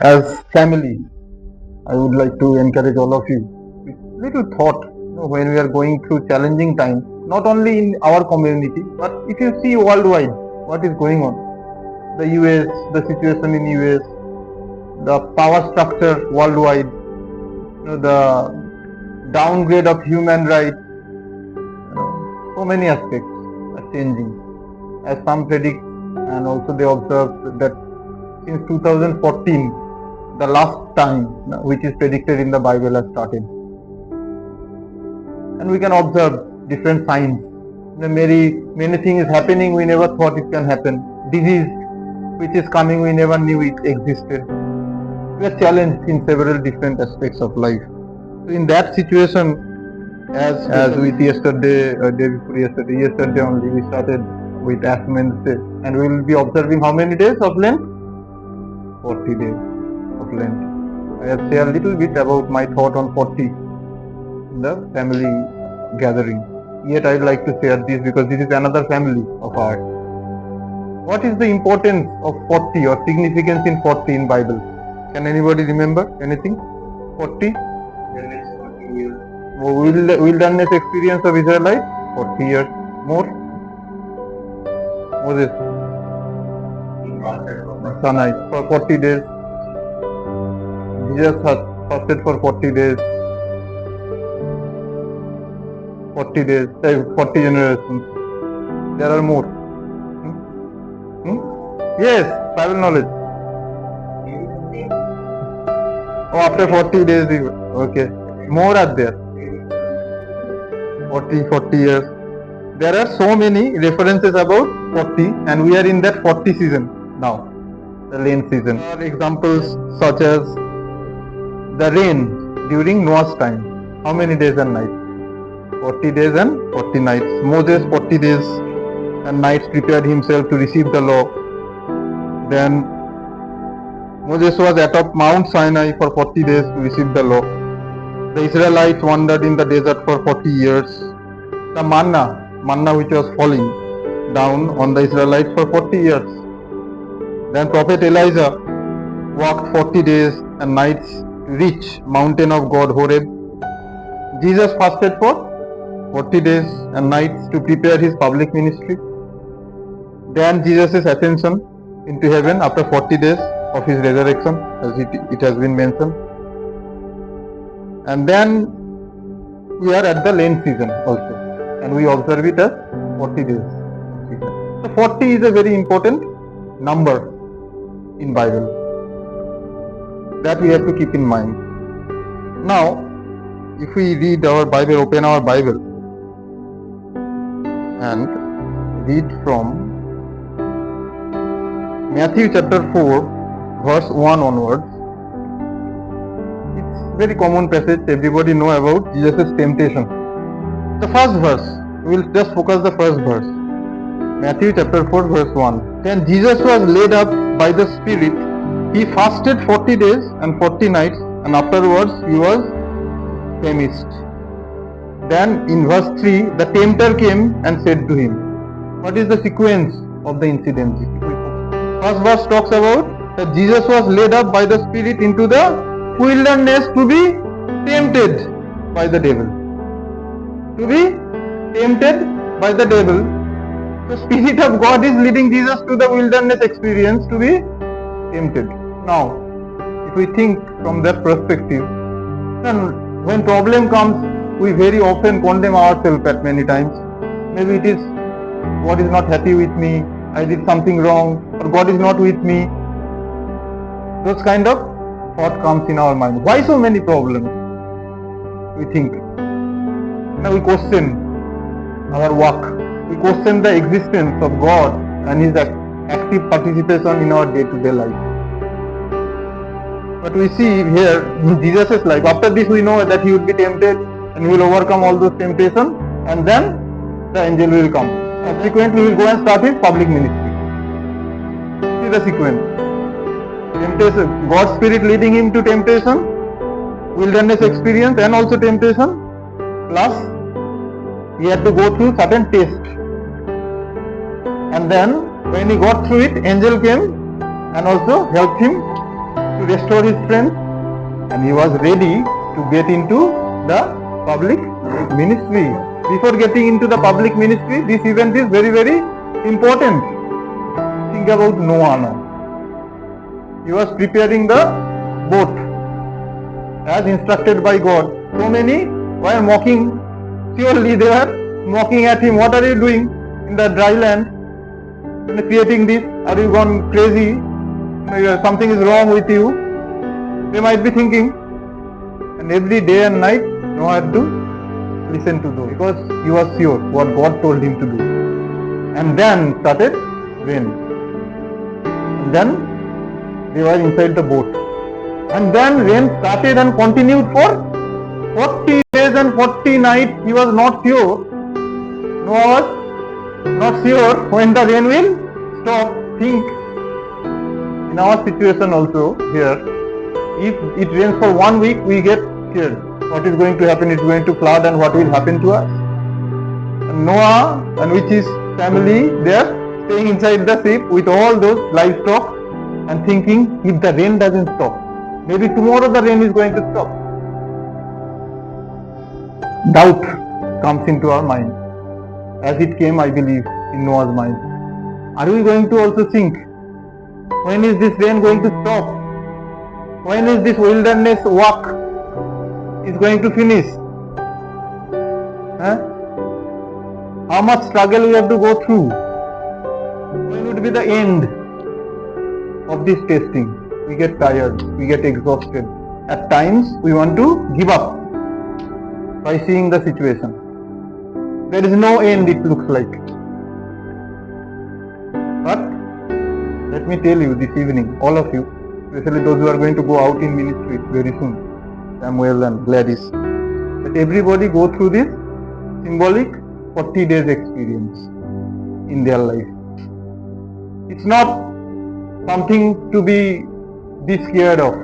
As family, I would like to encourage all of you with little thought, when we are going through challenging times, not only in our community, but if you see worldwide what is going on, the US, the situation in US, the power structure worldwide, the downgrade of human rights, so many aspects are changing. As some predict, and also they observe that since 2014, the last time which is predicted in the Bible has started. And we can observe different signs. Many things is happening we never thought it can happen. Disease which is coming we never knew it existed. We are challenged in several different aspects of life. So in that situation, as with yesterday, day before yesterday only we started with Ash Wednesday, and we will be observing how many days of Lent? 40 days of Lent. I have shared a little bit about my thought on 40 in the family gathering. Yet I would like to share this because this is another family of ours. What is the importance of 40 or significance in 40 in Bible? Can anybody remember anything? 40? Wilderness experience of Israelites? 40 years. More? Moses? Sinai for 40 days. Jesus has fasted for 40 days. 40 days, 40 generations. There are more. Yes, Bible knowledge. Oh, after 40 days, okay. More are there. 40 years. There are so many references about 40, and we are in that 40 season now, the rain season. There are examples such as the rain during Noah's time. How many days and nights? 40 days and 40 nights. Moses 40 days and nights prepared himself to receive the law. Then Moses was atop Mount Sinai for 40 days to receive the law. The Israelites wandered in the desert for 40 years. The manna which was falling down on the Israelites for 40 years. Then Prophet Elijah walked 40 days and nights to reach mountain of God, Horeb. Jesus fasted for 40 days and nights to prepare his public ministry. Then Jesus' ascension into heaven after 40 days of his resurrection, as it has been mentioned. And then we are at the Lent season also, and we observe it as 40 days. So 40 is a very important number in Bible that we have to keep in mind. Now, if we read our Bible, open our Bible and read from Matthew chapter 4, verse 1 onwards. It's very common passage, everybody know about Jesus' temptation. The first verse, we will just focus the first verse. Matthew chapter 4, verse 1. Then Jesus was led up by the Spirit. He fasted 40 days and 40 nights, and afterwards he was famished. Then in verse 3, the tempter came and said to him. What is the sequence of the incident? First verse talks about that Jesus was led up by the Spirit into the wilderness to be tempted by the devil. To be tempted by the devil. The Spirit of God is leading Jesus to the wilderness experience to be tempted. Now, if we think from that perspective, then when problem comes, we very often condemn ourselves at many times. Maybe it is God is not happy with me, I did something wrong, or God is not with me. Those kind of thought comes in our mind. Why so many problems? We think. Now we question our work. We question the existence of God and His active participation in our day-to-day life. But we see here in Jesus' life, after this we know that He would be tempted and He will overcome all those temptations, and then the angel will come. Subsequently, He will go and start His public ministry. See the sequence. Temptation, God's Spirit leading Him to temptation, wilderness experience and also temptation, plus He had to go through certain tests. And then when he got through it, angel came and also helped him to restore his strength, and he was ready to get into the public ministry. Before getting into the public ministry, this event is very, very important. Think about Noah now. He was preparing the boat as instructed by God. So many were mocking. Surely they were mocking at him. What are you doing in the dry land? Creating this? Are you gone crazy? Something is wrong with you. They might be thinking. And every day and night, Noah had to listen to those because he was sure what God told him to do. And then started rain. And then they were inside the boat. And then rain started and continued for 40 days and 40 nights. He was not sure. Noah was not sure when the rain will stop. Think in our situation also here, if it rains for 1 week, we get scared. What is going to happen? It's going to flood, and what will happen to us? And Noah and with his family, they are staying inside the ship with all those livestock and thinking, if the rain doesn't stop, maybe tomorrow the rain is going to stop. Doubt comes into our mind, as it came, I believe, in Noah's mind. Are we going to also think, when is this rain going to stop? When is this wilderness walk is going to finish? How much struggle we have to go through? When would be the end of this testing? We get tired, we get exhausted. At times we want to give up by seeing the situation. There is no end, it looks like. But let me tell you this evening, all of you, especially those who are going to go out in ministry very soon, Samuel and Gladys, that everybody go through this symbolic 40 days experience in their life. It's not something to be scared of,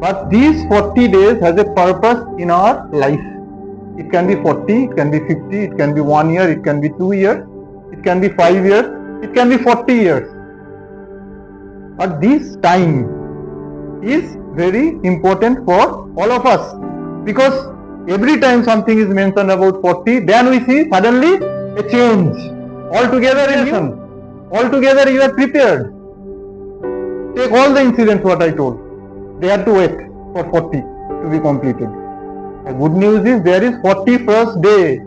but these 40 days has a purpose in our life. It can be 40, it can be 50, it can be 1 year, it can be 2 years, it can be 5 years, it can be 40 years. But this time is very important for all of us, because every time something is mentioned about 40, then we see suddenly a change. Altogether you are prepared. Take all the incidents what I told. They had to wait for 40 to be completed. The good news is there is 41st day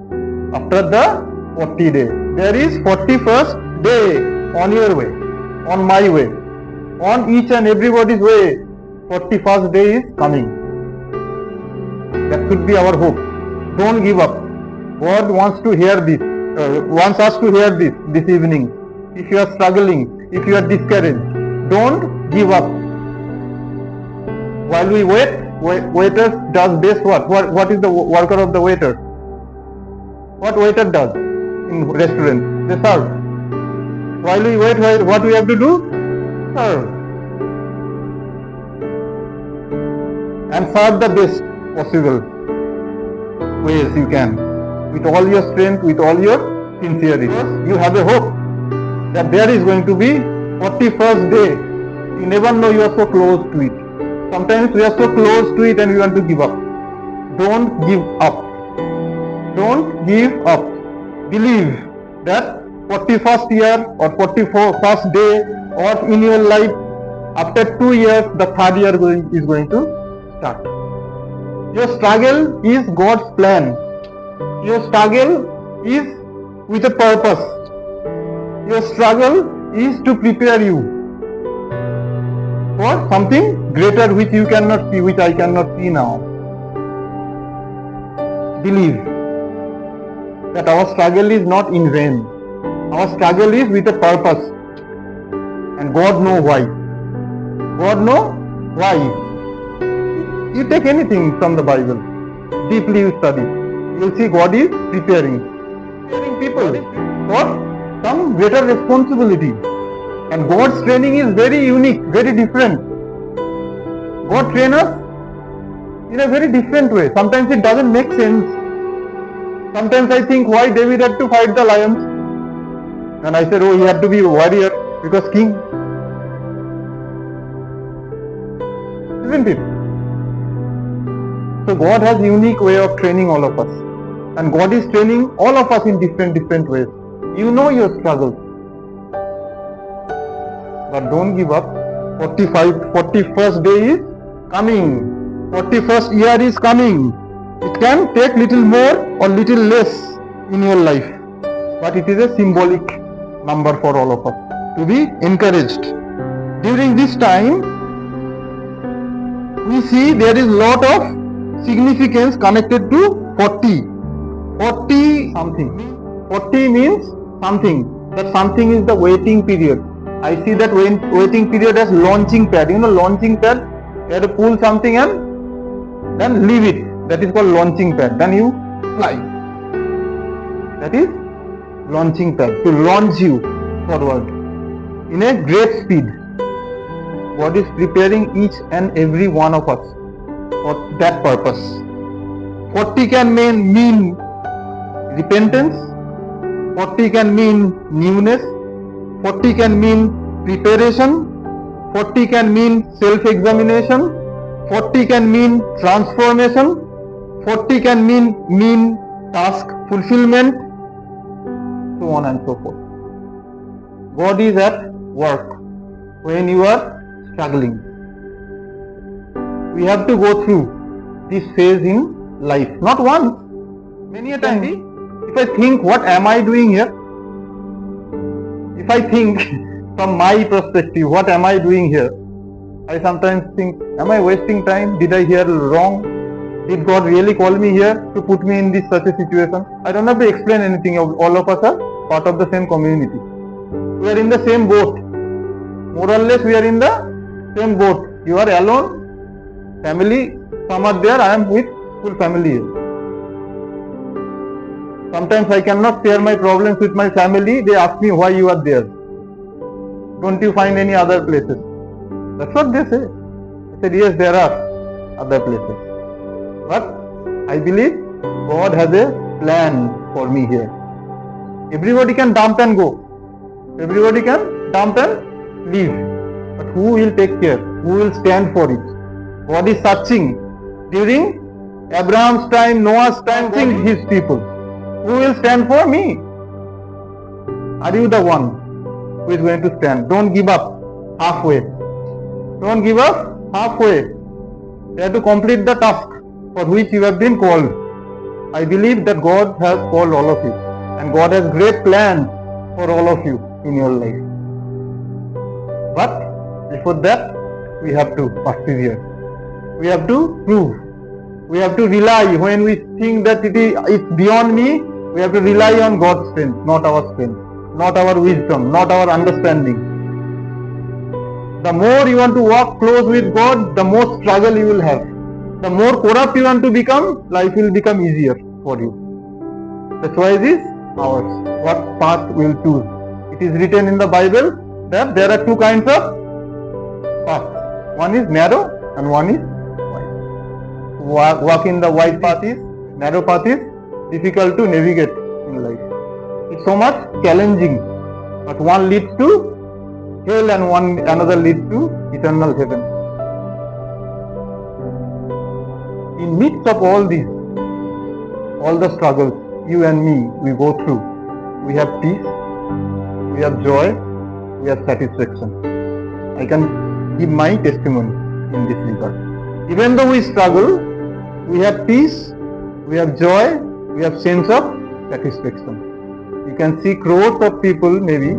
after the 40 days. There is 41st day on your way, on my way, on each and everybody's way. 41st day is coming. That should be our hope. Don't give up. God wants to hear this, wants us to hear this evening. If you are struggling, if you are discouraged, don't give up. While we wait, waiters does best what? What is the worker of the waiter? What waiter does in restaurant? They serve. While we wait, what we have to do? Serve. And serve the best possible ways you can, with all your strength, with all your sincerity. You have a hope that there is going to be 41st day. You never know, you are so close to it. Sometimes we are so close to it and we want to give up. Don't give up. Don't give up. Believe that 41st year or 41st day or in your life, after 2 years, the 3rd year is going to start. Your struggle is God's plan. Your struggle is with a purpose. Your struggle is to prepare you for something greater which you cannot see, which I cannot see now. Believe that our struggle is not in vain. Our struggle is with a purpose. And God knows why. God knows why. You take anything from the Bible, deeply you study, you will see God is preparing people for some greater responsibility. And God's training is very unique, very different. God trains us in a very different way. Sometimes it doesn't make sense. Sometimes I think why David had to fight the lions. And I said, oh, he had to be a warrior because king. isn't it? So God has unique way of training all of us, and God is training all of us in different ways. You know your struggles, but don't give up. 41st day is coming. 41st year is coming. It can take little more or little less in your life, but it is a symbolic number for all of us to be encouraged. During this time, we see there is lot of significance connected to 40. 40 something. 40 means something. That something is the waiting period. I see that waiting period as launching pad. You know launching pad? You have to pull something and then leave it. That is called launching pad. Then you fly. That is launching pad. To launch you forward in a great speed. God is preparing each and every one of us for that purpose. 40 can mean repentance. 40 can mean newness. 40 can mean preparation. 40 can mean self-examination. 40 can mean transformation. 40 can mean task fulfillment, so on and so forth. God is at work when you are struggling. We have to go through this phase in life, not once, many a time. If I think, what am I doing here? If I think from my perspective, what am I doing here? I sometimes think, am I wasting time? Did I hear wrong? Did God really call me here to put me in this such a situation? I don't have to explain anything. All of us are part of the same community. We are in the same boat. More or less we are in the same boat. You are alone. Family, some are there. I am with full family here. Sometimes I cannot share my problems with my family. They ask me why you are there. Don't you find any other places? That's what they say. I said, yes, there are other places. But I believe God has a plan for me here. Everybody can dump and go. Everybody can dump and leave. But who will take care? Who will stand for it? God is searching. During Abraham's time, Noah's time, searching his people. Who will stand for me? Are you the one who is going to stand? Don't give up halfway. Don't give up halfway. You have to complete the task for which you have been called. I believe that God has called all of you, and God has great plans for all of you in your life. But before that, we have to persevere. We have to prove. We have to rely. When we think that it's beyond me, we have to rely on God's strength, not our strength, not our wisdom, not our understanding. The more you want to walk close with God, the more struggle you will have. The more corrupt you want to become, life will become easier for you. The choice is ours. What path we'll choose. It is written in the Bible that there are two kinds of paths. One is narrow and one is wide. Walk in the wide path is, narrow path is difficult to navigate in life. It's so much challenging. But one leads to hell and another leads to eternal heaven. In midst of all this, all the struggles you and me we go through, we have peace, we have joy, we have satisfaction. I can give my testimony in this regard. Even though we struggle, we have peace, we have joy, we have sense of satisfaction. You can see crores of people maybe,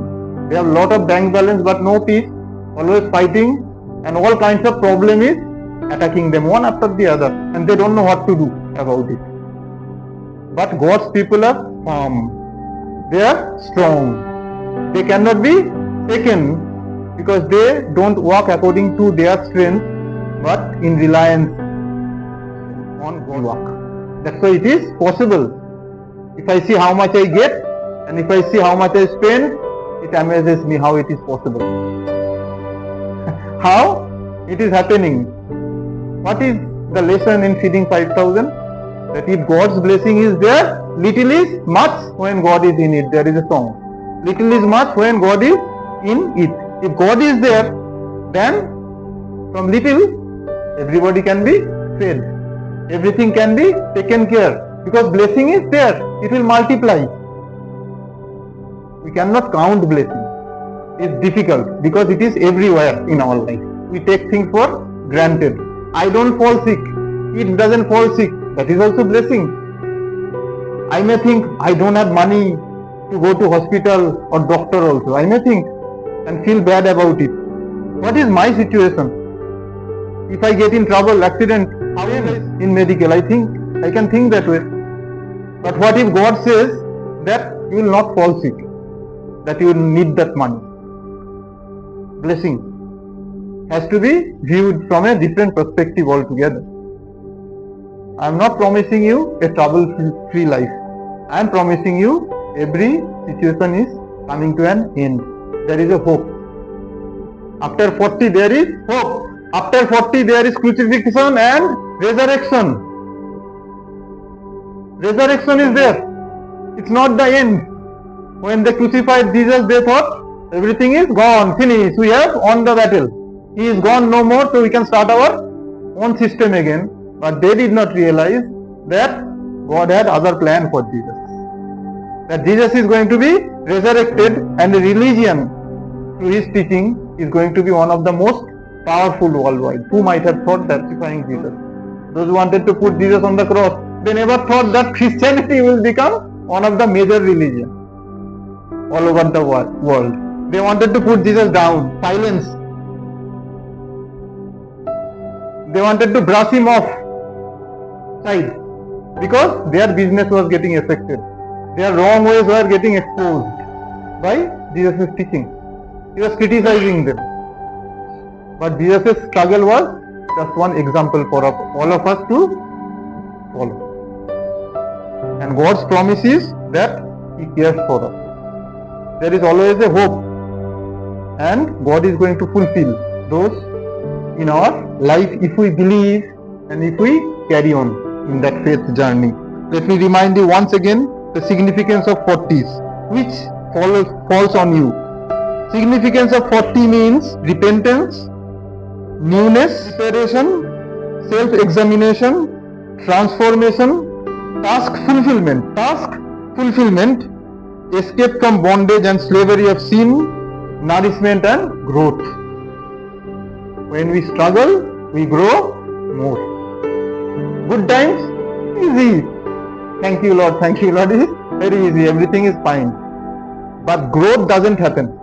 they have a lot of bank balance but no peace, always fighting, and all kinds of problem is attacking them one after the other, and they don't know what to do about it. But God's people are firm. They are strong. They cannot be shaken because they don't walk according to their strength, but in reliance on God walk. That's why it is possible. If I see how much I get and if I see how much I spend, it amazes me how it is possible. How it is happening. What is the lesson in feeding 5,000? That if God's blessing is there, little is much when God is in it. There is a song. Little is much when God is in it. If God is there, then from little Everybody can be fed. Everything can be taken care. Because blessing is there. It will multiply. We cannot count blessing. It's difficult because it is everywhere in our life. We take things for granted. I don't fall sick. It doesn't fall sick. That is also blessing. I may think I don't have money to go to hospital or doctor also. I may think and feel bad about it. What is my situation? If I get in trouble, accident, how am I in medical? I can think that way. But what if God says that you will not fall sick, that you will need that money? Blessing has to be viewed from a different perspective altogether. I am not promising you a trouble-free life. I am promising you every situation is coming to an end. There is a hope. After 40 there is hope. After 40 there is crucifixion and resurrection. Resurrection is there. It's not the end. When they crucified Jesus, they thought everything is gone, finished. We have won the battle. He is gone no more, so we can start our own system again. But they did not realize that God had other plan for Jesus. That Jesus is going to be resurrected and the religion through his teaching is going to be one of the most powerful worldwide. Who might have thought that crucifying Jesus? Those who wanted to put Jesus on the cross, they never thought that Christianity will become one of the major religions all over the world. They wanted to put Jesus down, silence. They wanted to brush him off side because their business was getting affected. Their wrong ways were getting exposed by Jesus' teaching. He was criticizing them. But Jesus' struggle was just one example for all of us to follow. And God's promise is that He cares for us. There is always a hope. And God is going to fulfill those in our life if we believe and if we carry on in that faith journey. Let me remind you once again the significance of 40s, which falls on you. Significance of 40 means repentance, newness, preparation, self-examination, transformation, task fulfillment, escape from bondage and slavery of sin, nourishment and growth. When we struggle, we grow more. Good times, easy. Thank you Lord, is very easy, everything is fine. But growth doesn't happen.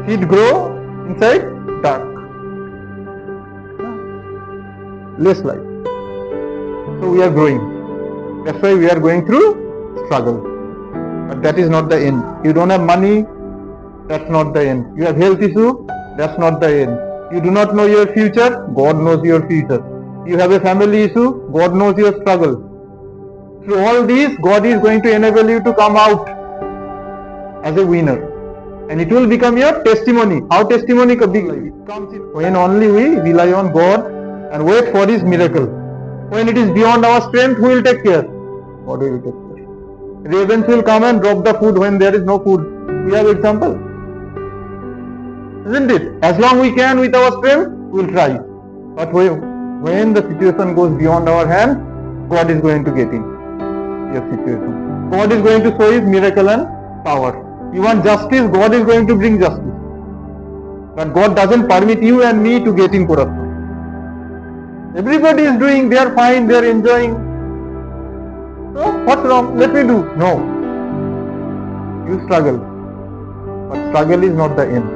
Seed grow inside dark. Less light. So we are growing. That's why we are going through struggle. But that is not the end. You don't have money, that's not the end. You have health issue, that's not the end. You do not know your future, God knows your future. You have a family issue, God knows your struggle. Through all these, God is going to enable you to come out as a winner. And it will become your testimony. How testimony could be? It comes when only we rely on God and wait for His miracle. When it is beyond our strength, who will take care? God will take care. Ravens will come and drop the food when there is no food. We have example. Isn't it? As long we can with our strength, we will try. But when the situation goes beyond our hand, God is going to get in your situation. God is going to show His miracle and power. You want justice, God is going to bring justice. But God doesn't permit you and me to get in corruption. Everybody is doing, they are fine, they are enjoying. So what's wrong? Let me do. No. You struggle. But struggle is not the end.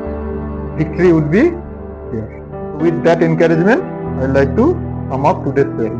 Victory would be there. With that encouragement, I would like to sum up today's prayer.